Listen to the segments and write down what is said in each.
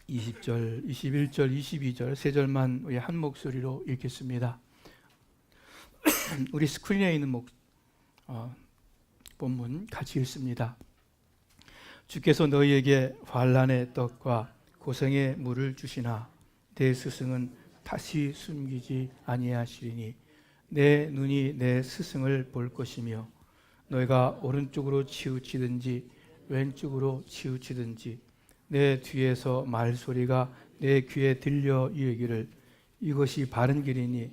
20절, 21절, 22절 세 절만 우리 한 목소리로 읽겠습니다. 우리 스크린에 있는 본문 같이 읽습니다. 주께서 너희에게 환난의 떡과 고생의 물을 주시나 내 스승은 다시 숨기지 아니하시리니 내 눈이 내 스승을 볼 것이며 너희가 오른쪽으로 치우치든지 왼쪽으로 치우치든지 내 뒤에서 말소리가 내 귀에 들려 이르기를 이것이 바른 길이니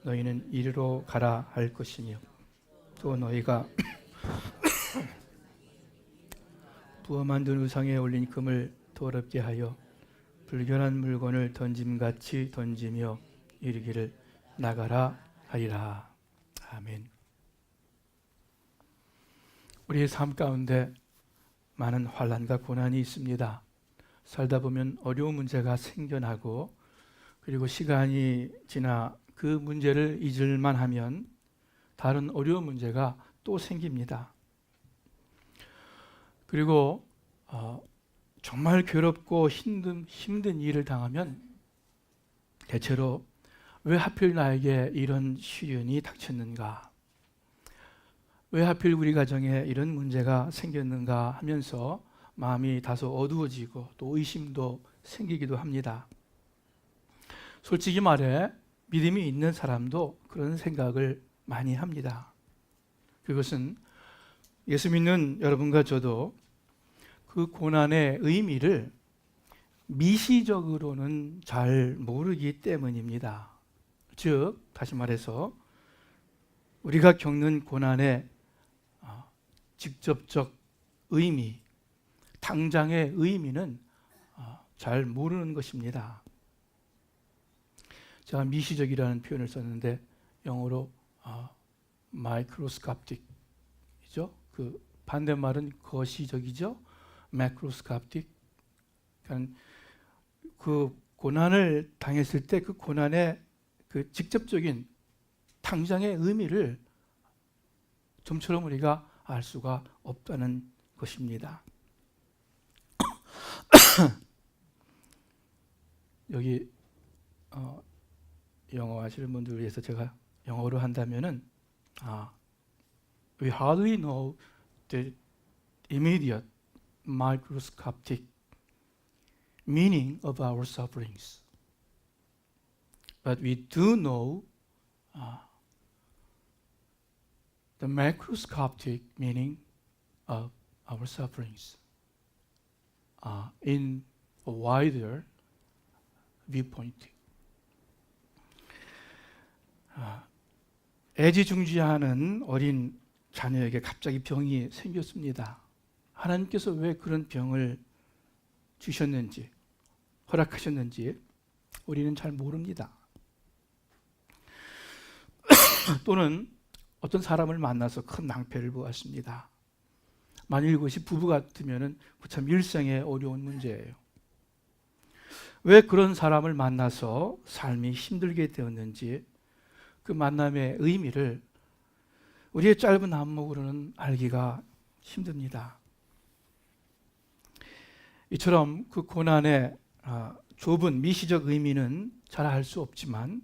너희는 이리로 가라 할 것이며 또 너희가 부어 만든 우상에 올린 금을 더럽게 하여 불결한 물건을 던짐같이 던지며 이르기를 나가라 하리라. 아멘. 우리의 삶 가운데 많은 환난과 고난이 있습니다. 살다 보면 어려운 문제가 생겨나고 그리고 시간이 지나 그 문제를 잊을만 하면 다른 어려운 문제가 또 생깁니다. 그리고 정말 괴롭고 힘든 일을 당하면 대체로 왜 하필 나에게 이런 시련이 닥쳤는가? 왜 하필 우리 가정에 이런 문제가 생겼는가 하면서 마음이 다소 어두워지고 또 의심도 생기기도 합니다. 솔직히 말해 믿음이 있는 사람도 그런 생각을 많이 합니다. 그것은 예수 믿는 여러분과 저도 그 고난의 의미를 미시적으로는 잘 모르기 때문입니다. 즉, 다시 말해서 우리가 겪는 고난의 직접적 의미, 당장의 의미는 잘 모르는 것입니다. 제가 미시적이라는 표현을 썼는데 영어로 마이크로스캅틱이죠. 그 반대말은 거시적이죠. 매크로스캅틱. 그러니까 그 고난을 당했을 때 그 고난의 그 직접적인 당장의 의미를 좀처럼 우리가 알 수가 없다는 것입니다. 여기 영어 하시는 분들 위해서 제가 영어로 한다면은 we hardly know the immediate microscopic meaning of our sufferings, but we do know the macroscopic meaning of our sufferings in a wider viewpoint. 애지중지하는 어린 자녀에게 갑자기 병이 생겼습니다. 하나님께서 왜 그런 병을 주셨는지, 허락하셨는지 우리는 잘 모릅니다. 또는 어떤 사람을 만나서 큰 낭패를 보았습니다. 만일 이것이 부부 같으면 참 일생의 어려운 문제예요. 왜 그런 사람을 만나서 삶이 힘들게 되었는지 그 만남의 의미를 우리의 짧은 안목으로는 알기가 힘듭니다. 이처럼 그 고난의 좁은 미시적 의미는 잘 알 수 없지만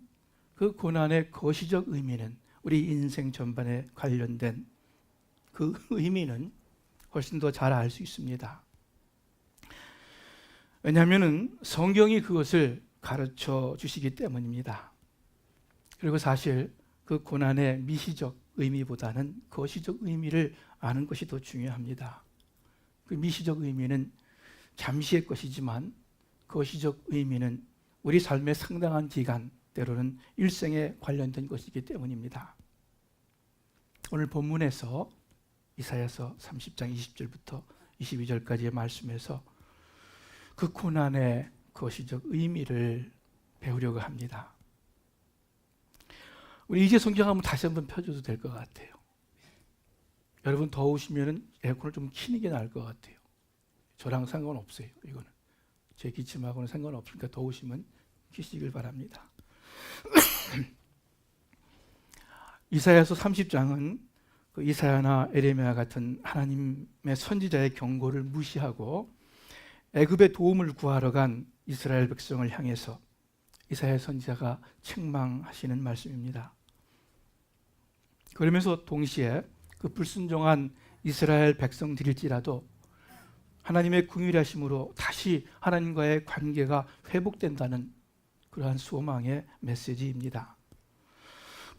그 고난의 거시적 의미는 우리 인생 전반에 관련된 그 의미는 훨씬 더 잘 알 수 있습니다. 왜냐하면 성경이 그것을 가르쳐 주시기 때문입니다. 그리고 사실 그 고난의 미시적 의미보다는 거시적 의미를 아는 것이 더 중요합니다. 그 미시적 의미는 잠시의 것이지만 거시적 의미는 우리 삶의 상당한 기간, 때로는 일생에 관련된 것이기 때문입니다. 오늘 본문에서 이사야서 30장 20절부터 22절까지의 말씀에서 그 고난의 거시적 의미를 배우려고 합니다. 우리 이제 성경 한번 다시 한번 펴줘도 될 것 같아요. 여러분 더우시면 에어컨을 좀 키는 게 나을 것 같아요. 저랑 상관없어요. 이거는 제 기침하고는 상관없으니까 더우시면 키시길 바랍니다. 이사야서 30장은 그 이사야나 에레미야 같은 하나님의 선지자의 경고를 무시하고 애굽의 도움을 구하러 간 이스라엘 백성을 향해서 이사야 선지자가 책망하시는 말씀입니다. 그러면서 동시에 그 불순종한 이스라엘 백성들일지라도 하나님의 긍휼하심으로 다시 하나님과의 관계가 회복된다는 그러한 소망의 메시지입니다.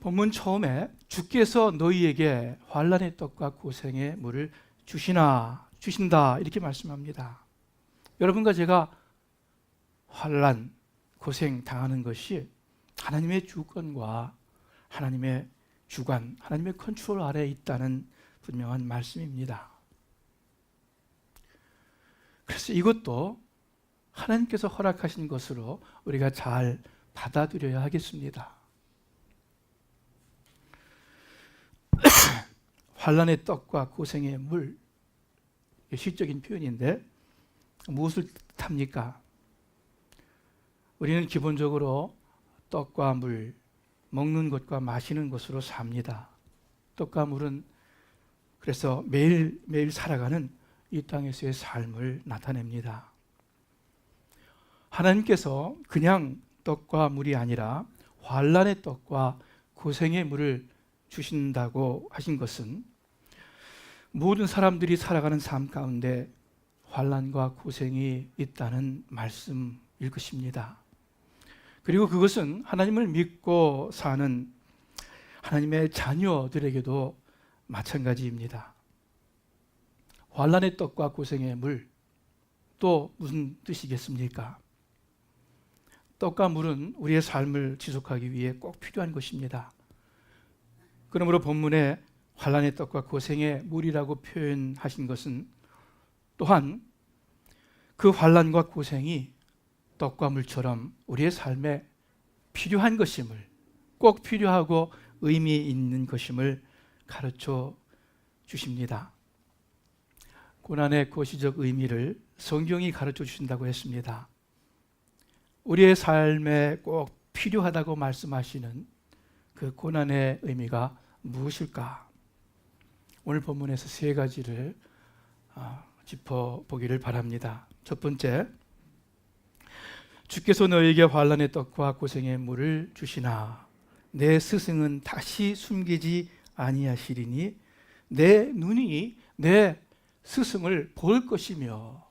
본문 처음에 주께서 너희에게 환난의 떡과 고생의 물을 주신다 이렇게 말씀합니다. 여러분과 제가 환난, 고생 당하는 것이 하나님의 주권과 하나님의 주관, 하나님의 컨트롤 아래에 있다는 분명한 말씀입니다. 그래서 이것도 하나님께서 허락하신 것으로 우리가 잘 받아들여야 하겠습니다. 환난의 떡과 고생의 물, 시적인 표현인데 무엇을 뜻합니까? 우리는 기본적으로 떡과 물, 먹는 것과 마시는 것으로 삽니다. 떡과 물은 그래서 매일매일 살아가는 이 땅에서의 삶을 나타냅니다. 하나님께서 그냥 떡과 물이 아니라 환난의 떡과 고생의 물을 주신다고 하신 것은 모든 사람들이 살아가는 삶 가운데 환난과 고생이 있다는 말씀일 것입니다. 그리고 그것은 하나님을 믿고 사는 하나님의 자녀들에게도 마찬가지입니다. 환난의 떡과 고생의 물, 또 무슨 뜻이겠습니까? 떡과 물은 우리의 삶을 지속하기 위해 꼭 필요한 것입니다. 그러므로 본문에 환난의 떡과 고생의 물이라고 표현하신 것은 또한 그 환난과 고생이 떡과 물처럼 우리의 삶에 필요한 것임을, 꼭 필요하고 의미 있는 것임을 가르쳐 주십니다. 고난의 거시적 의미를 성경이 가르쳐 주신다고 했습니다. 우리의 삶에 꼭 필요하다고 말씀하시는 그 고난의 의미가 무엇일까? 오늘 본문에서 세 가지를 짚어보기를 바랍니다. 첫 번째, 주께서 너에게 환난의 떡과 고생의 물을 주시나 내 스승은 다시 숨기지 아니하시리니 내 눈이 내 스승을 볼 것이며,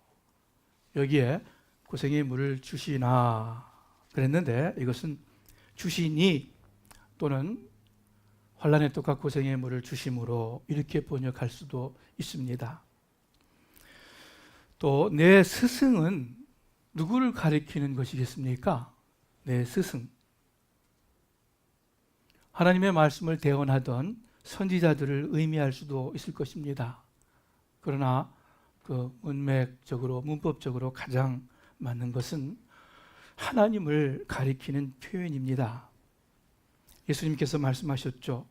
여기에 고생의 물을 주시나 그랬는데 이것은 주시니 또는 환난의 떡과 고생의 물을 주심으로 이렇게 번역할 수도 있습니다. 또 내 스승은 누구를 가리키는 것이겠습니까? 내 스승. 하나님의 말씀을 대언하던 선지자들을 의미할 수도 있을 것입니다. 그러나 그 문맥적으로, 문법적으로 가장 맞는 것은 하나님을 가리키는 표현입니다. 예수님께서 말씀하셨죠.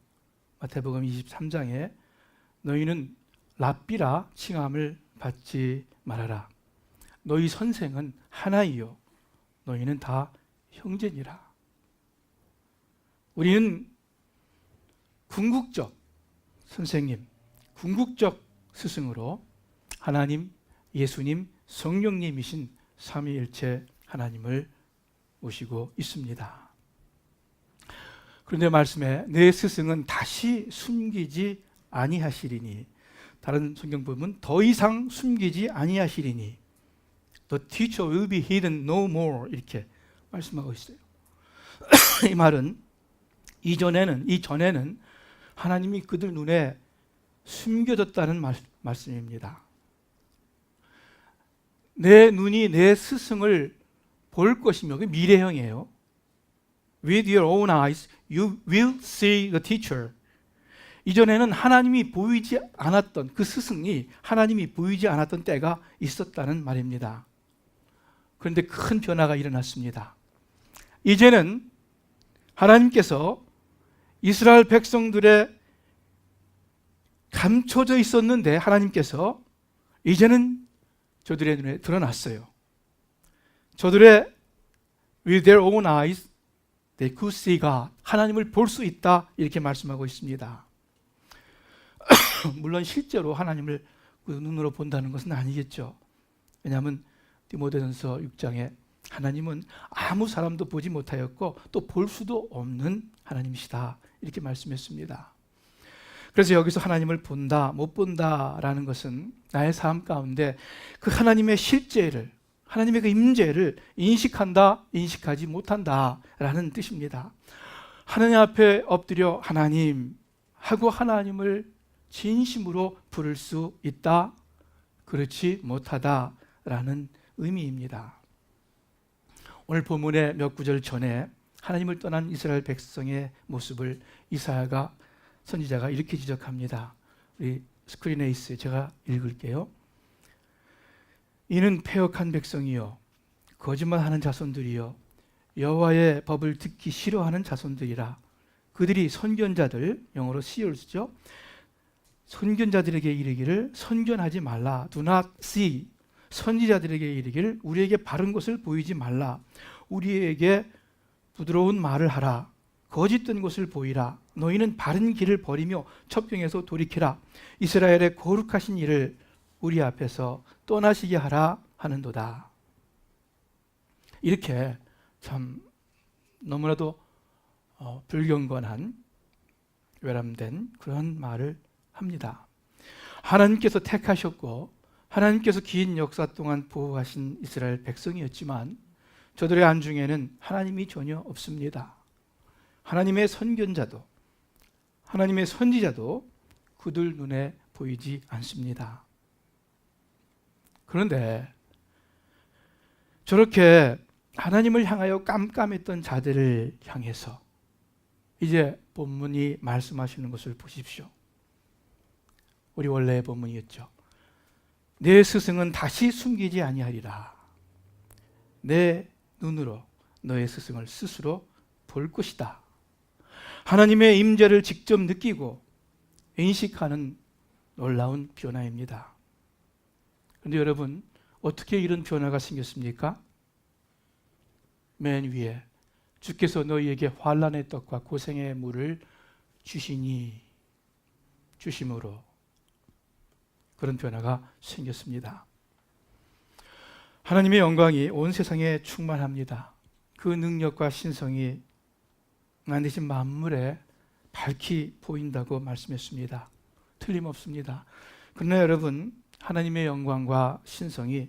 마태복음 23장에 너희는 랍비라 칭함을 받지 말아라. 너희 선생은 하나이요 너희는 다 형제니라. 우리는 궁극적 선생님, 궁극적 스승으로 하나님, 예수님, 성령님이신 삼위일체 하나님을 모시고 있습니다. 그런데 말씀에 내 스승은 다시 숨기지 아니하시리니, 다른 성경 보면 더 이상 숨기지 아니하시리니 The teacher will be hidden no more 이렇게 말씀하고 있어요. 이 말은 이전에는 하나님이 그들 눈에 숨겨졌다는 말씀입니다. 내 눈이 내 스승을 볼 것이며, 그 미래형이에요. With your own eyes you will see the teacher. 이전에는 하나님이 보이지 않았던 그 스승이 하나님이 보이지 않았던 때가 있었다는 말입니다. 그런데 큰 변화가 일어났습니다. 이제는 하나님께서 이스라엘 백성들의 감춰져 있었는데 하나님께서 이제는 저들의 눈에 드러났어요. 저들의 with their own eyes they could see God. 하나님을 볼 수 있다 이렇게 말씀하고 있습니다. 물론 실제로 하나님을 그 눈으로 본다는 것은 아니겠죠. 왜냐하면 디모데전서 6장에 하나님은 아무 사람도 보지 못하였고 또 볼 수도 없는 하나님이시다. 이렇게 말씀했습니다. 그래서 여기서 하나님을 본다, 못 본다라는 것은 나의 삶 가운데 그 하나님의 실제를, 하나님의 그 임재를 인식한다, 인식하지 못한다라는 뜻입니다. 하나님 앞에 엎드려 하나님 하고 하나님을 진심으로 부를 수 있다, 그렇지 못하다라는 의미입니다. 오늘 본문의 몇 구절 전에 하나님을 떠난 이스라엘 백성의 모습을 이사야가 선지자가 이렇게 지적합니다. 우리 스크린에 있어요. 제가 읽을게요. 이는 패역한 백성이요 거짓말하는 자손들이요 여호와의 법을 듣기 싫어하는 자손들이라. 그들이 선견자들, 영어로 seers죠. 선견자들에게 이르기를 선견하지 말라. Do not see. 선지자들에게 이르기를 우리에게 바른 것을 보이지 말라. 우리에게 부드러운 말을 하라. 거짓된 것을 보이라. 너희는 바른 길을 버리며 첩경에서 돌이키라. 이스라엘의 거룩하신 이를 우리 앞에서 떠나시게 하라 하는도다. 이렇게 참 너무나도 불경건한 외람된 그런 말을 합니다. 하나님께서 택하셨고 하나님께서 긴 역사 동안 보호하신 이스라엘 백성이었지만 저들의 안중에는 하나님이 전혀 없습니다. 하나님의 선견자도 하나님의 선지자도 그들 눈에 보이지 않습니다. 그런데 저렇게 하나님을 향하여 깜깜했던 자들을 향해서 이제 본문이 말씀하시는 것을 보십시오. 우리 원래의 본문이었죠. 내 스승은 다시 숨기지 아니하리라. 내 눈으로 너의 스승을 스스로 볼 것이다. 하나님의 임재를 직접 느끼고 인식하는 놀라운 변화입니다. 그런데 여러분, 어떻게 이런 변화가 생겼습니까? 맨 위에 주께서 너희에게 환난의 떡과 고생의 물을 주심으로 그런 변화가 생겼습니다. 하나님의 영광이 온 세상에 충만합니다. 그 능력과 신성이 만드신 만물에 밝히 보인다고 말씀했습니다. 틀림없습니다. 그러나 여러분, 하나님의 영광과 신성이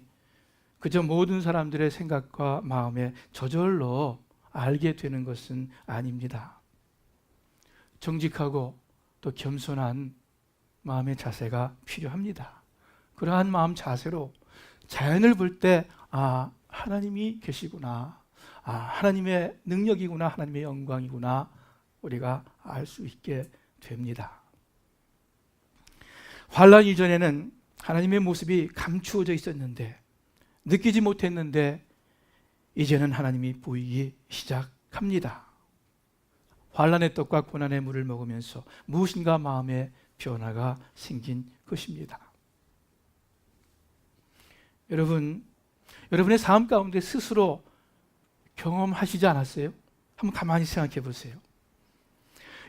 그저 모든 사람들의 생각과 마음에 저절로 알게 되는 것은 아닙니다. 정직하고 또 겸손한 마음의 자세가 필요합니다. 그러한 마음 자세로 자연을 볼 때 하나님이 계시구나, 하나님의 능력이구나, 하나님의 영광이구나 우리가 알 수 있게 됩니다. 환난 이전에는 하나님의 모습이 감추어져 있었는데, 느끼지 못했는데 이제는 하나님이 보이기 시작합니다. 환난의 떡과 고난의 물을 먹으면서 무엇인가 마음의 변화가 생긴 것입니다. 여러분의 삶 가운데 스스로 경험하시지 않았어요? 한번 가만히 생각해 보세요.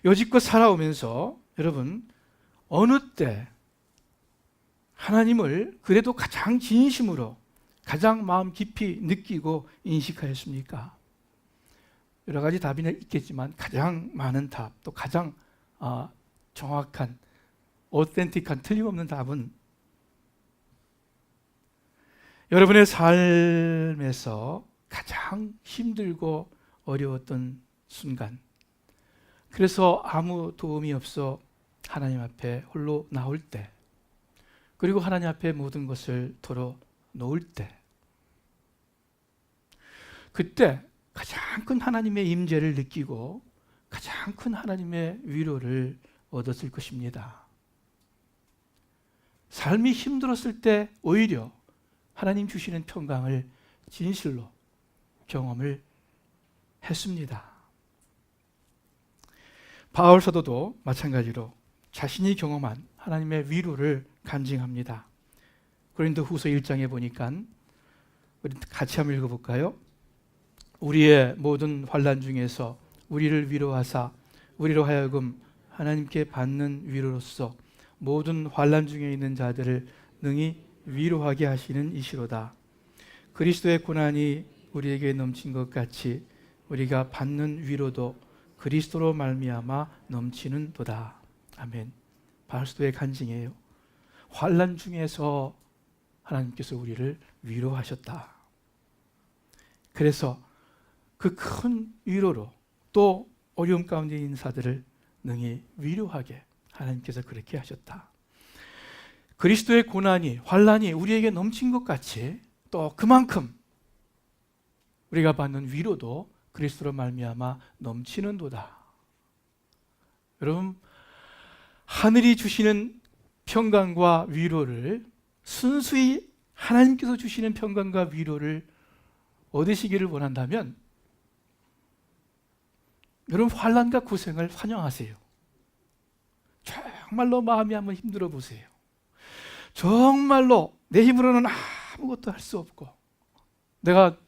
여지껏 살아오면서 여러분 어느 때 하나님을 그래도 가장 진심으로 가장 마음 깊이 느끼고 인식하였습니까? 여러 가지 답이 있겠지만 가장 많은 답, 또 가장 정확한, 오센틱한, 틀림없는 답은 여러분의 삶에서 가장 힘들고 어려웠던 순간, 그래서 아무 도움이 없어 하나님 앞에 홀로 나올 때, 그리고 하나님 앞에 모든 것을 털어 놓을 때, 그때 가장 큰 하나님의 임재를 느끼고 가장 큰 하나님의 위로를 얻었을 것입니다. 삶이 힘들었을 때 오히려 하나님 주시는 평강을 진실로 경험을 했습니다. 바울 사도도 마찬가지로 자신이 경험한 하나님의 위로를 간증합니다. 고린도후서 1장에 보니까 우리 같이 한번 읽어볼까요? 우리의 모든 환난 중에서 우리를 위로하사 우리로 하여금 하나님께 받는 위로로서 모든 환난 중에 있는 자들을 능히 위로하게 하시는 이시로다. 그리스도의 고난이 우리에게 넘친 것 같이 우리가 받는 위로도 그리스도로 말미암아 넘치는도다. 아멘. 바울의 간증이에요. 환난 중에서 하나님께서 우리를 위로하셨다. 그래서 그 큰 위로로 또 어려움 가운데 있는 사들을 능히 위로하게 하나님께서 그렇게 하셨다. 그리스도의 고난이, 환난이 우리에게 넘친 것 같이 또 그만큼 우리가 받는 위로도 그리스도로 말미암아 넘치는도다. 여러분, 하늘이 주시는 평강과 위로를 순수히 하나님께서 주시는 평강과 위로를 얻으시기를 원한다면 여러분, 환난과 고생을 환영하세요. 정말로 마음이 한번 힘들어 보세요. 정말로 내 힘으로는 아무것도 할 수 없고 내가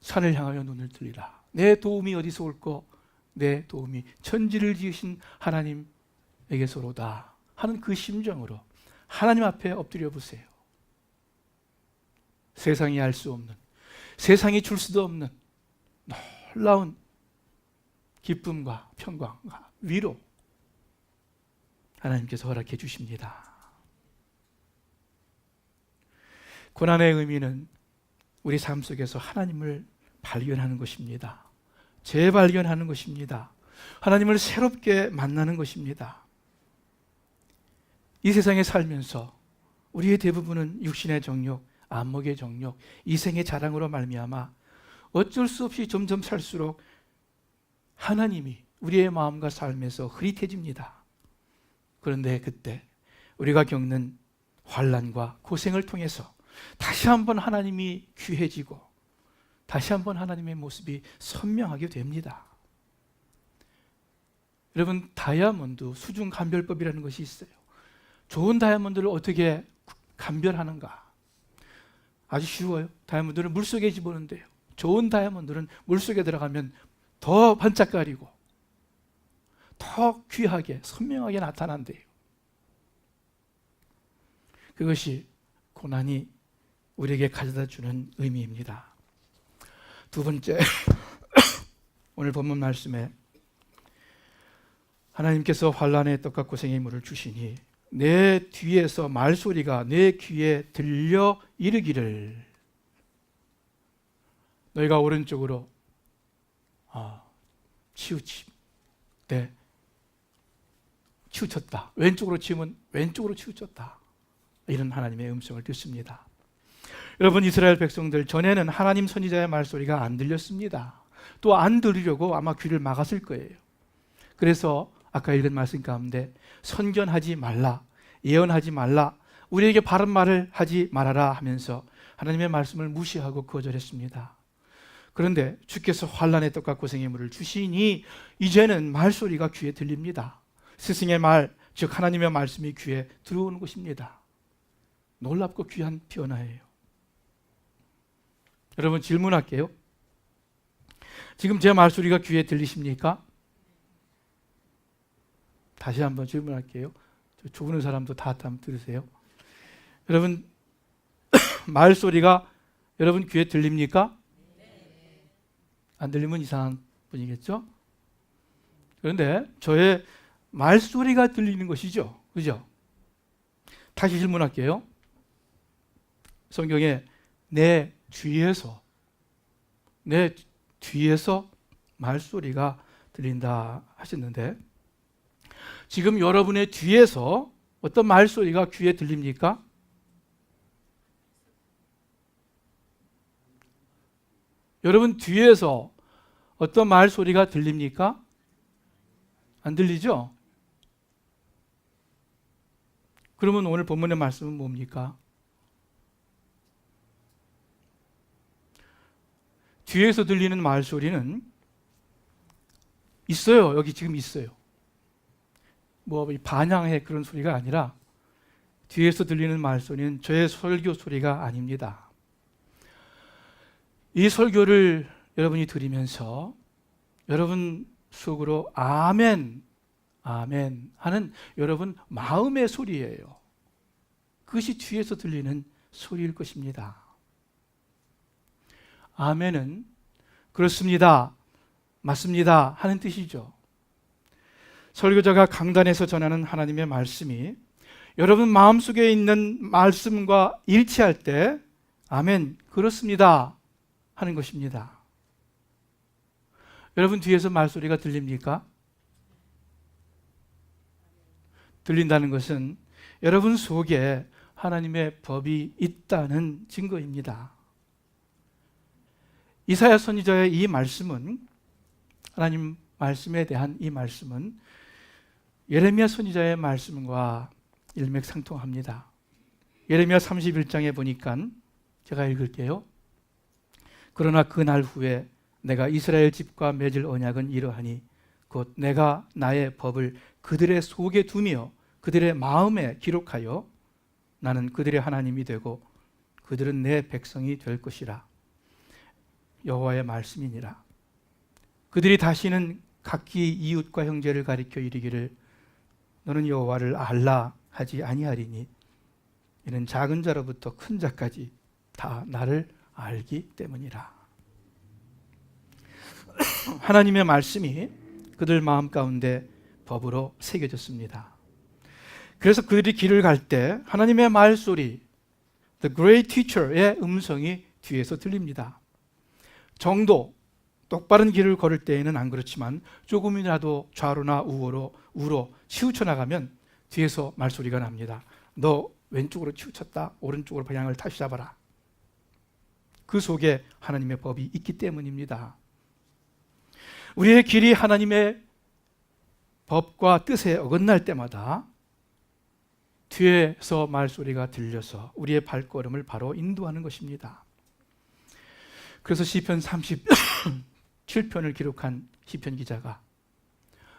산을 향하여 눈을 들리라. 내 도움이 어디서 올꼬? 내 도움이 천지를 지으신 하나님에게서로다 하는 그 심정으로 하나님 앞에 엎드려 보세요. 세상이 알 수 없는, 세상이 줄 수도 없는 놀라운 기쁨과 평강과 위로 하나님께서 허락해 주십니다. 고난의 의미는 우리 삶 속에서 하나님을 발견하는 것입니다. 재발견하는 것입니다. 하나님을 새롭게 만나는 것입니다. 이 세상에 살면서 우리의 대부분은 육신의 정욕, 안목의 정욕, 이생의 자랑으로 말미암아 어쩔 수 없이 점점 살수록 하나님이 우리의 마음과 삶에서 흐릿해집니다. 그런데 그때 우리가 겪는 환난과 고생을 통해서 다시 한번 하나님이 귀해지고 다시 한번 하나님의 모습이 선명하게 됩니다. 여러분, 다이아몬드 수중 감별법이라는 것이 있어요. 좋은 다이아몬드를 어떻게 감별하는가? 아주 쉬워요. 다이아몬드를 물속에 집어넣는데요. 좋은 다이아몬드는 물속에 들어가면 더 반짝거리고 더 귀하게 선명하게 나타난대요. 그것이 고난이 우리에게 가져다 주는 의미입니다. 두 번째, 오늘 본문 말씀에 하나님께서 환난의 떡과 고생의 물을 주시니 내 뒤에서 말소리가 내 귀에 들려 이르기를 너희가 오른쪽으로 치우치, 네, 치우쳤다. 왼쪽으로 치우면 왼쪽으로 치우쳤다. 이런 하나님의 음성을 듣습니다. 여러분, 이스라엘 백성들 전에는 하나님 선지자의 말소리가 안 들렸습니다. 또 안 들으려고 아마 귀를 막았을 거예요. 그래서 아까 읽은 말씀 가운데 선견하지 말라, 예언하지 말라, 우리에게 바른 말을 하지 말아라 하면서 하나님의 말씀을 무시하고 거절했습니다. 그런데 주께서 환난의 떡과 고생의 물을 주시니 이제는 말소리가 귀에 들립니다. 스승의 말, 즉 하나님의 말씀이 귀에 들어오는 것입니다. 놀랍고 귀한 변화예요. 여러분, 질문할게요. 지금 제 말소리가 귀에 들리십니까? 다시 한번 질문할게요. 조우는 사람도 다 한번 들으세요. 여러분, 말소리가 여러분 귀에 들립니까? 안 들리면 이상한 분이겠죠? 그런데 저의 말소리가 들리는 것이죠. 그죠? 다시 질문할게요. 성경에 내 뒤에서 말소리가 들린다 하셨는데 지금 여러분의 뒤에서 어떤 말소리가 귀에 들립니까? 여러분 뒤에서 어떤 말소리가 들립니까? 안 들리죠? 그러면 오늘 본문의 말씀은 뭡니까? 뒤에서 들리는 말소리는 있어요. 여기 지금 있어요. 뭐 반향의 그런 소리가 아니라 뒤에서 들리는 말소리는 저의 설교 소리가 아닙니다. 이 설교를 여러분이 들으면서 여러분 속으로 아멘, 아멘 하는 여러분 마음의 소리예요. 그것이 뒤에서 들리는 소리일 것입니다. 아멘은 그렇습니다, 맞습니다 하는 뜻이죠. 설교자가 강단에서 전하는 하나님의 말씀이 여러분 마음속에 있는 말씀과 일치할 때 아멘, 그렇습니다 하는 것입니다. 여러분 뒤에서 말소리가 들립니까? 들린다는 것은 여러분 속에 하나님의 법이 있다는 증거입니다. 이사야 선지자의 이 말씀은, 하나님 말씀에 대한 이 말씀은 예레미야 선지자의 말씀과 일맥상통합니다. 예레미야 31장에 보니까 제가 읽을게요. 그러나 그 날 후에 내가 이스라엘 집과 맺을 언약은 이러하니 곧 내가 나의 법을 그들의 속에 두며 그들의 마음에 기록하여 나는 그들의 하나님이 되고 그들은 내 백성이 될 것이라. 여호와의 말씀이니라. 그들이 다시는 각기 이웃과 형제를 가리켜 이르기를 너는 여호와를 알라 하지 아니하리니 이는 작은 자로부터 큰 자까지 다 나를 알기 때문이라. 하나님의 말씀이 그들 마음 가운데 법으로 새겨졌습니다. 그래서 그들이 길을 갈 때 하나님의 말소리, The Great Teacher의 음성이 뒤에서 들립니다. 정도, 똑바른 길을 걸을 때에는 안 그렇지만 조금이라도 좌로나 우로 치우쳐 나가면 뒤에서 말소리가 납니다. 너 왼쪽으로 치우쳤다, 오른쪽으로 방향을 다시 잡아라. 그 속에 하나님의 법이 있기 때문입니다. 우리의 길이 하나님의 법과 뜻에 어긋날 때마다 뒤에서 말소리가 들려서 우리의 발걸음을 바로 인도하는 것입니다. 그래서 시편 37편을 기록한 시편 기자가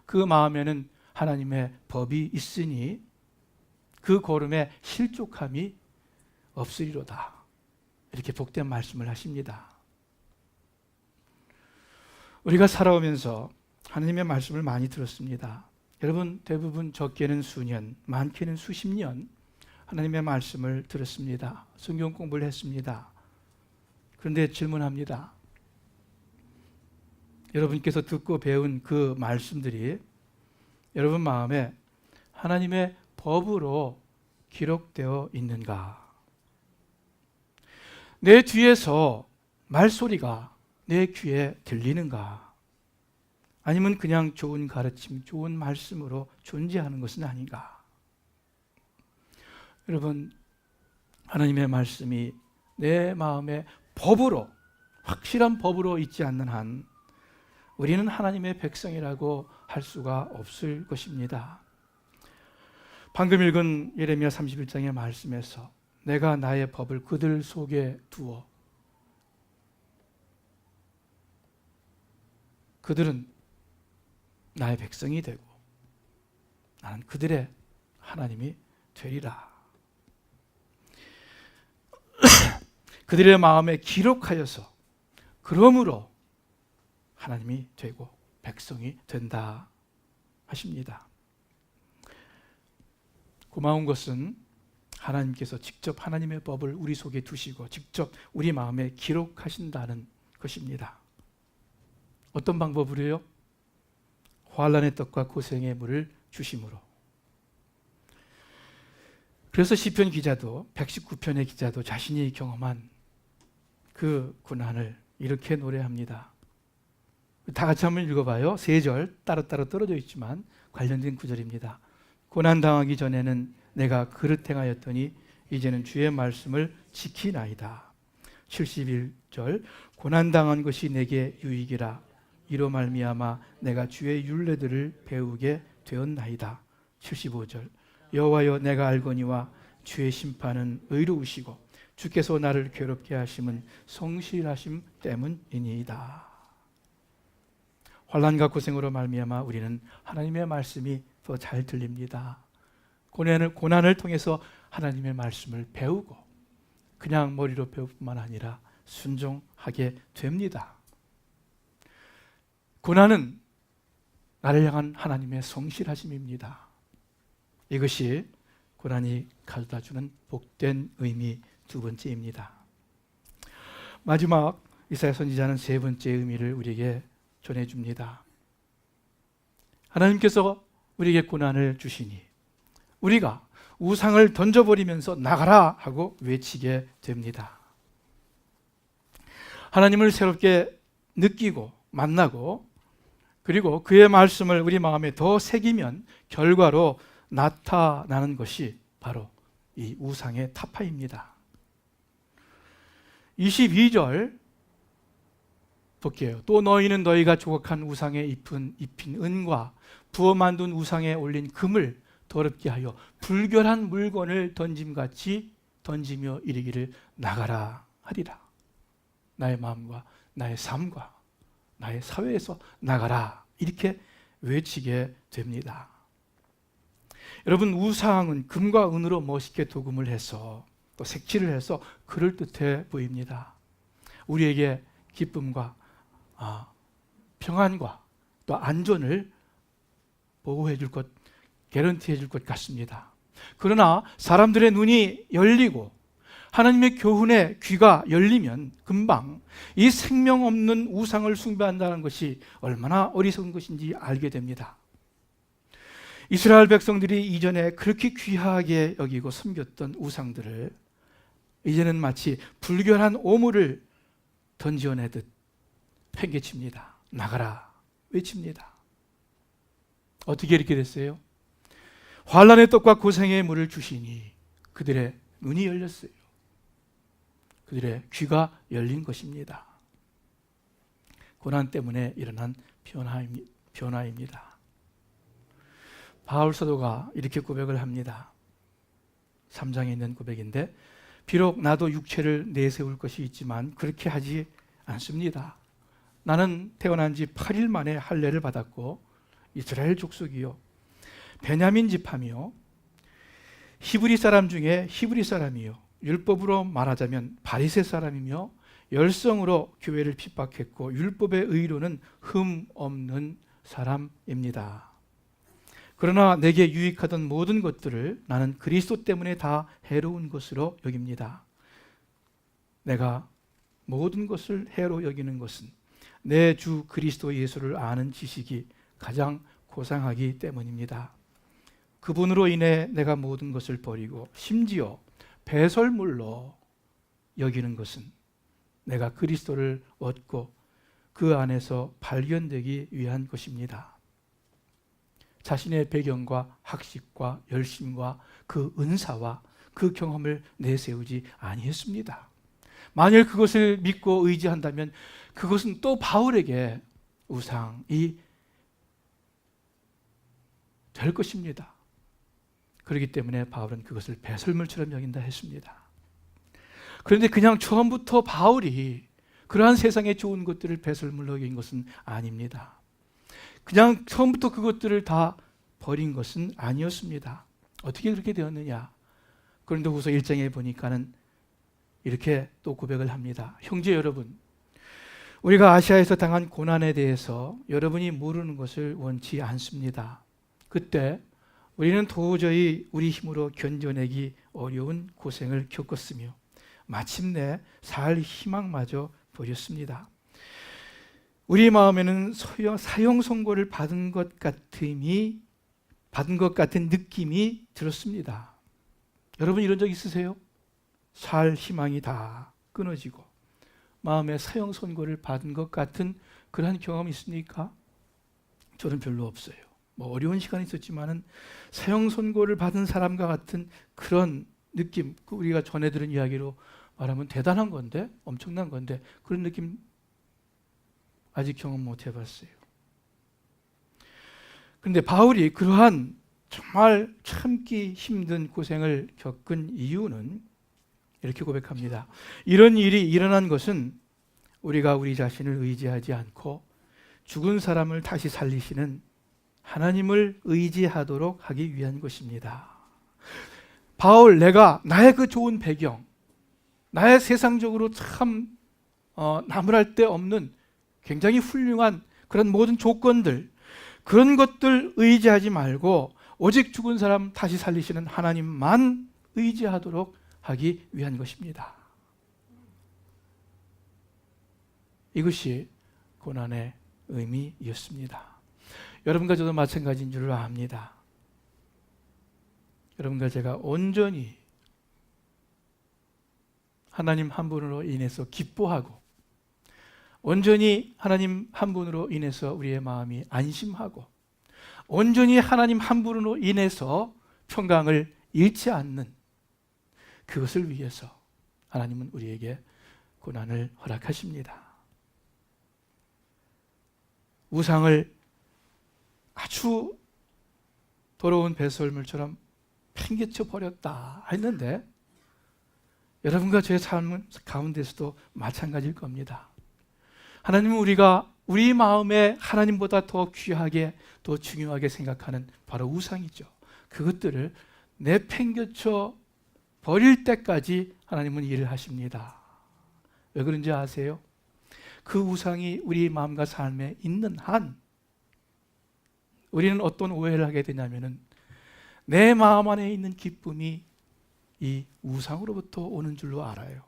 그 마음에는 하나님의 법이 있으니 그 걸음에 실족함이 없으리로다, 이렇게 복된 말씀을 하십니다. 우리가 살아오면서 하나님의 말씀을 많이 들었습니다. 여러분 대부분 적게는 수년, 많게는 수십 년 하나님의 말씀을 들었습니다. 성경 공부를 했습니다. 그런데 질문합니다. 여러분께서 듣고 배운 그 말씀들이 여러분 마음에 하나님의 법으로 기록되어 있는가? 내 뒤에서 말소리가 내 귀에 들리는가? 아니면 그냥 좋은 가르침, 좋은 말씀으로 존재하는 것은 아닌가? 여러분, 하나님의 말씀이 내 마음에 법으로, 확실한 법으로 있지 않는 한 우리는 하나님의 백성이라고 할 수가 없을 것입니다. 방금 읽은 예레미야 31장의 말씀에서 내가 나의 법을 그들 속에 두어 그들은 나의 백성이 되고 나는 그들의 하나님이 되리라. 그들의 마음에 기록하여서 그러므로 하나님이 되고 백성이 된다 하십니다. 고마운 것은 하나님께서 직접 하나님의 법을 우리 속에 두시고 직접 우리 마음에 기록하신다는 것입니다. 어떤 방법으로요? 환난의 떡과 고생의 물을 주심으로. 그래서 시편 기자도 119편의 기자도 자신이 경험한 그 고난을 이렇게 노래합니다. 다 같이 한번 읽어봐요. 3절 따로따로 떨어져 있지만 관련된 구절입니다. 고난당하기 전에는 내가 그릇 행하였더니 이제는 주의 말씀을 지키나이다. 71절 고난당한 것이 내게 유익이라 이로 말미암아 내가 주의 율례들을 배우게 되었나이다. 75절 여호와여 내가 알거니와 주의 심판은 의로우시고 주께서 나를 괴롭게 하심은 성실하심 때문이니이다. 환난과 고생으로 말미암아 우리는 하나님의 말씀이 더 잘 들립니다. 고난을 통해서 하나님의 말씀을 배우고 그냥 머리로 배울 뿐만 아니라 순종하게 됩니다. 고난은 나를 향한 하나님의 성실하심입니다. 이것이 고난이 가져다주는 복된 의미 두 번째입니다. 마지막 이사야 선지자는 세 번째 의미를 우리에게 전해줍니다. 하나님께서 우리에게 고난을 주시니 우리가 우상을 던져버리면서 나가라 하고 외치게 됩니다. 하나님을 새롭게 느끼고 만나고 그리고 그의 말씀을 우리 마음에 더 새기면 결과로 나타나는 것이 바로 이 우상의 타파입니다. 22절 볼게요. 또 너희는 너희가 조각한 우상에 입힌 은과 부어 만든 우상에 올린 금을 더럽게 하여 불결한 물건을 던짐같이 던지며 이르기를 나가라 하리라. 나의 마음과 나의 삶과 나의 사회에서 나가라 이렇게 외치게 됩니다. 여러분, 우상은 금과 은으로 멋있게 도금을 해서 또 색칠을 해서 그럴듯해 보입니다. 우리에게 기쁨과 평안과 또 안전을 보호해 줄 것, 개런티해 줄 것 같습니다. 그러나 사람들의 눈이 열리고 하나님의 교훈에 귀가 열리면 금방 이 생명 없는 우상을 숭배한다는 것이 얼마나 어리석은 것인지 알게 됩니다. 이스라엘 백성들이 이전에 그렇게 귀하게 여기고 섬겼던 우상들을 이제는 마치 불결한 오물을 던지어내듯 팽개칩니다. 나가라 외칩니다. 어떻게 이렇게 됐어요? 환난의 떡과 고생의 물을 주시니 그들의 눈이 열렸어요. 그들의 귀가 열린 것입니다. 고난 때문에 일어난 변화입니다. 바울 사도가 이렇게 고백을 합니다. 3장에 있는 고백인데 비록 나도 육체를 내세울 것이 있지만 그렇게 하지 않습니다. 나는 태어난 지 8일 만에 할례를 받았고 이스라엘 족속이요 베냐민 지파며 히브리 사람 중에 히브리 사람이요 율법으로 말하자면 바리새 사람이며 열성으로 교회를 핍박했고 율법의 의로는 흠 없는 사람입니다. 그러나 내게 유익하던 모든 것들을 나는 그리스도 때문에 다 해로운 것으로 여깁니다. 내가 모든 것을 해로 여기는 것은 내 주 그리스도 예수를 아는 지식이 가장 고상하기 때문입니다. 그분으로 인해 내가 모든 것을 버리고 심지어 배설물로 여기는 것은 내가 그리스도를 얻고 그 안에서 발견되기 위한 것입니다. 자신의 배경과 학식과 열심과 그 은사와 그 경험을 내세우지 아니했습니다. 만일 그것을 믿고 의지한다면 그것은 또 바울에게 우상이 될 것입니다. 그렇기 때문에 바울은 그것을 배설물처럼 여긴다 했습니다. 그런데 그냥 처음부터 바울이 그러한 세상에 좋은 것들을 배설물로 여긴 것은 아닙니다. 그냥 처음부터 그것들을 다 버린 것은 아니었습니다. 어떻게 그렇게 되었느냐? 고린도후서 1장에 보니까는 이렇게 또 고백을 합니다. 형제 여러분, 우리가 아시아에서 당한 고난에 대해서 여러분이 모르는 것을 원치 않습니다. 그때 우리는 도저히 우리 힘으로 견뎌내기 어려운 고생을 겪었으며 마침내 살 희망마저 버렸습니다. 우리 마음에는 사형 선고를 받은 것 같은 느낌이 들었습니다. 여러분 이런 적 있으세요? 살 희망이 다 끊어지고 마음에 사형 선고를 받은 것 같은 그러한 경험이 있습니까? 저는 별로 없어요. 뭐 어려운 시간이 있었지만은 사형 선고를 받은 사람과 같은 그런 느낌, 우리가 전해 들은 이야기로 말하면 대단한 건데, 엄청난 건데 그런 느낌 아직 경험 못 해봤어요. 그런데 바울이 그러한 정말 참기 힘든 고생을 겪은 이유는 이렇게 고백합니다. 이런 일이 일어난 것은 우리가 우리 자신을 의지하지 않고 죽은 사람을 다시 살리시는 하나님을 의지하도록 하기 위한 것입니다. 바울, 내가 나의 그 좋은 배경, 나의 세상적으로 참 나무랄 데 없는 굉장히 훌륭한 그런 모든 조건들, 그런 것들 의지하지 말고 오직 죽은 사람 다시 살리시는 하나님만 의지하도록 하기 위한 것입니다. 이것이 고난의 의미였습니다. 여러분과 저도 마찬가지인 줄 압니다. 여러분과 제가 온전히 하나님 한 분으로 인해서 기뻐하고 온전히 하나님 한 분으로 인해서 우리의 마음이 안심하고 온전히 하나님 한 분으로 인해서 평강을 잃지 않는 그것을 위해서 하나님은 우리에게 고난을 허락하십니다. 우상을 아주 더러운 배설물처럼 팽개쳐 버렸다 했는데 여러분과 저의 삶 가운데서도 마찬가지일 겁니다. 하나님은 우리가 우리 마음에 하나님보다 더 귀하게 더 중요하게 생각하는 바로 우상이죠. 그것들을 내팽개쳐 버릴 때까지 하나님은 일을 하십니다. 왜 그런지 아세요? 그 우상이 우리 마음과 삶에 있는 한 우리는 어떤 오해를 하게 되냐면은 내 마음 안에 있는 기쁨이 이 우상으로부터 오는 줄로 알아요.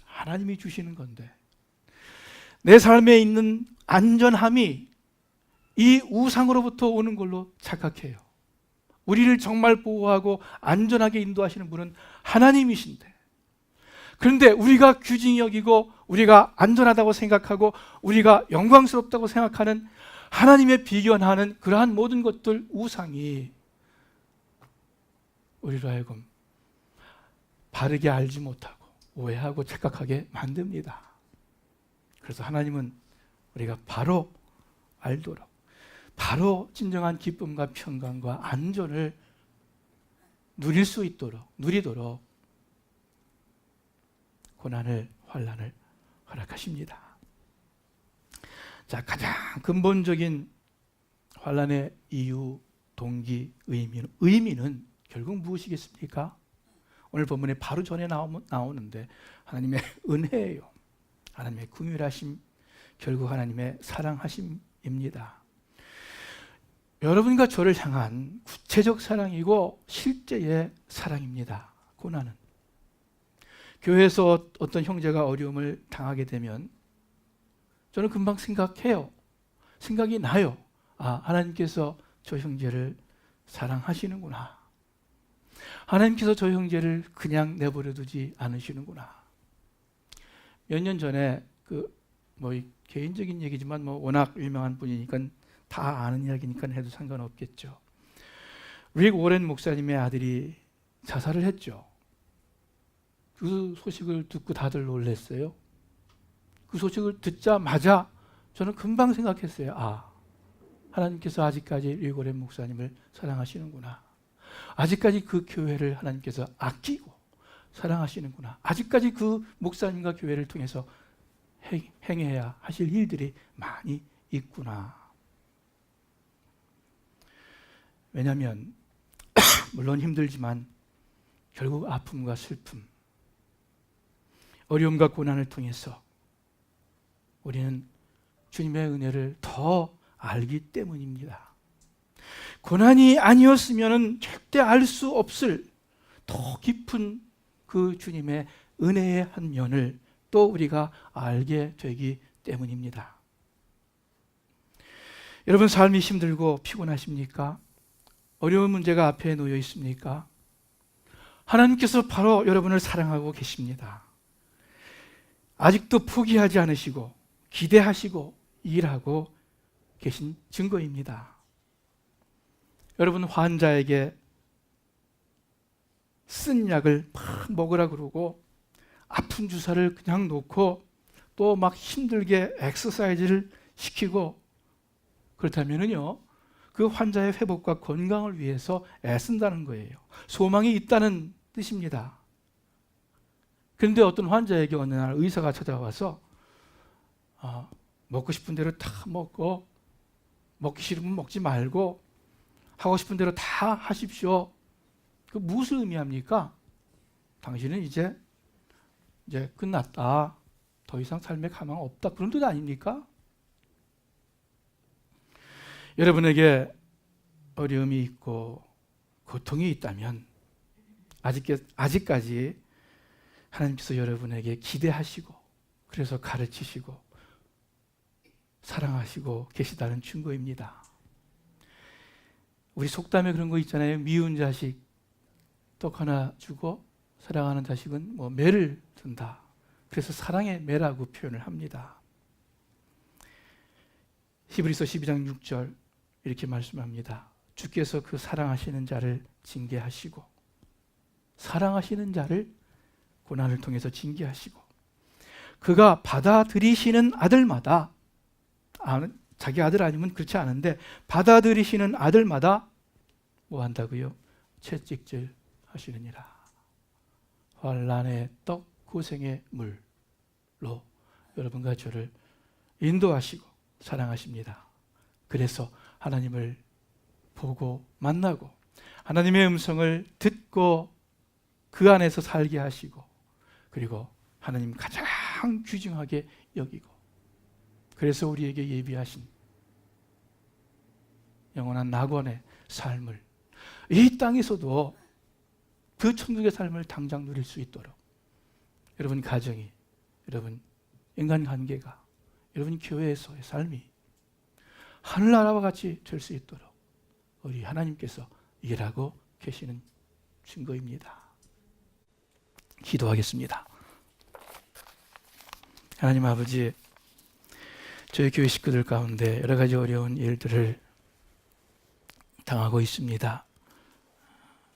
하나님이 주시는 건데 내 삶에 있는 안전함이 이 우상으로부터 오는 걸로 착각해요. 우리를 정말 보호하고 안전하게 인도하시는 분은 하나님이신데 그런데 우리가 귀중히 여기고 우리가 안전하다고 생각하고 우리가 영광스럽다고 생각하는 하나님의 비견하는 그러한 모든 것들 우상이 우리로 하여금 바르게 알지 못하고 오해하고 착각하게 만듭니다. 그래서 하나님은 우리가 바로 알도록 바로 진정한 기쁨과 평강과 안전을 누리도록 고난을 환난을 허락하십니다. 자, 가장 근본적인 환난의 이유, 동기, 의미는 결국 무엇이겠습니까? 오늘 본문에 바로 전에 나오는데 하나님의 은혜예요. 하나님의 긍휼하심, 결국 하나님의 사랑하심입니다. 여러분과 저를 향한 구체적 사랑이고 실제의 사랑입니다. 고난은 교회에서 어떤 형제가 어려움을 당하게 되면 저는 금방 생각이 나요. 아, 하나님께서 저 형제를 사랑하시는구나. 하나님께서 저 형제를 그냥 내버려 두지 않으시는구나. 몇 년 전에 개인적인 얘기지만 워낙 유명한 분이니까 다 아는 이야기니까 해도 상관없겠죠. 릭 워렌 목사님의 아들이 자살을 했죠. 그 소식을 듣고 다들 놀랐어요. 그 소식을 듣자마자 저는 금방 생각했어요. 아, 하나님께서 아직까지 릭 워렌 목사님을 사랑하시는구나. 아직까지 그 교회를 하나님께서 아끼고 사랑하시는구나. 아직까지 그 목사님과 교회를 통해서 행해야 하실 일들이 많이 있구나. 왜냐하면 물론 힘들지만 결국 아픔과 슬픔, 어려움과 고난을 통해서 우리는 주님의 은혜를 더 알기 때문입니다. 고난이 아니었으면 절대 알 수 없을 더 깊은 그 주님의 은혜의 한 면을 또 우리가 알게 되기 때문입니다. 여러분 삶이 힘들고 피곤하십니까? 어려운 문제가 앞에 놓여 있습니까? 하나님께서 바로 여러분을 사랑하고 계십니다. 아직도 포기하지 않으시고 기대하시고 일하고 계신 증거입니다. 여러분 환자에게 쓴 약을 막 먹으라 그러고 아픈 주사를 그냥 놓고 또 막 힘들게 엑서사이즈를 시키고 그렇다면은요 그 환자의 회복과 건강을 위해서 애쓴다는 거예요. 소망이 있다는 뜻입니다. 그런데 어떤 환자에게 어느 날 의사가 찾아와서 먹고 싶은 대로 다 먹고 먹기 싫으면 먹지 말고 하고 싶은 대로 다 하십시오. 그 무엇을 의미합니까? 당신은 이제 끝났다. 더 이상 삶에 가망 없다. 그런 뜻 아닙니까? 여러분에게 어려움이 있고 고통이 있다면 아직까지 하나님께서 여러분에게 기대하시고 그래서 가르치시고 사랑하시고 계시다는 증거입니다. 우리 속담에 그런 거 있잖아요. 미운 자식 떡 하나 주고 사랑하는 자식은 매를 든다. 그래서 사랑의 매라고 표현을 합니다. 히브리서 12장 6절 이렇게 말씀합니다. 주께서 그 사랑하시는 자를 징계하시고 사랑하시는 자를 고난을 통해서 징계하시고 그가 받아들이시는 아들마다 자기 아들 아니면 그렇지 않은데 받아들이시는 아들마다 뭐 한다고요? 채찍질 하시느니라. 환난의 떡 고생의 물로 여러분과 저를 인도하시고 사랑하십니다. 그래서 하나님을 보고 만나고 하나님의 음성을 듣고 그 안에서 살게 하시고 그리고 하나님 가장 귀중하게 여기고 그래서 우리에게 예비하신 영원한 낙원의 삶을 이 땅에서도 그 천국의 삶을 당장 누릴 수 있도록 여러분 가정이, 여러분 인간관계가, 여러분 교회에서의 삶이 하늘나라와 같이 될 수 있도록 우리 하나님께서 일하고 계시는 증거입니다. 기도하겠습니다. 하나님 아버지, 저희 교회 식구들 가운데 여러 가지 어려운 일들을 당하고 있습니다.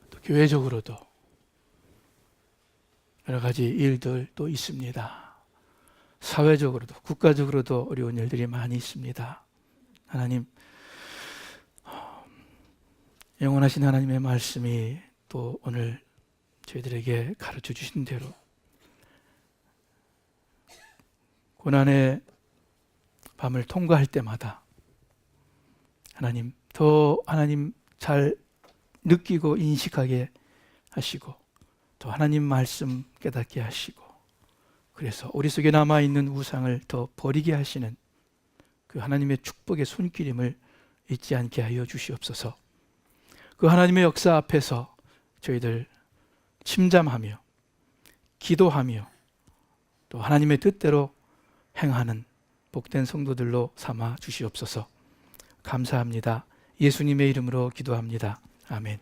또 교회적으로도 여러 가지 일들도 있습니다. 사회적으로도 국가적으로도 어려운 일들이 많이 있습니다. 하나님, 영원하신 하나님의 말씀이 또 오늘 저희들에게 가르쳐 주신 대로 고난의 밤을 통과할 때마다 하나님 더 하나님 잘 느끼고 인식하게 하시고 또 하나님 말씀 깨닫게 하시고 그래서 우리 속에 남아있는 우상을 더 버리게 하시는 그 하나님의 축복의 손길임을 잊지 않게 하여 주시옵소서. 그 하나님의 역사 앞에서 저희들 침잠하며 기도하며 또 하나님의 뜻대로 행하는 복된 성도들로 삼아 주시옵소서. 감사합니다. 예수님의 이름으로 기도합니다. 아멘.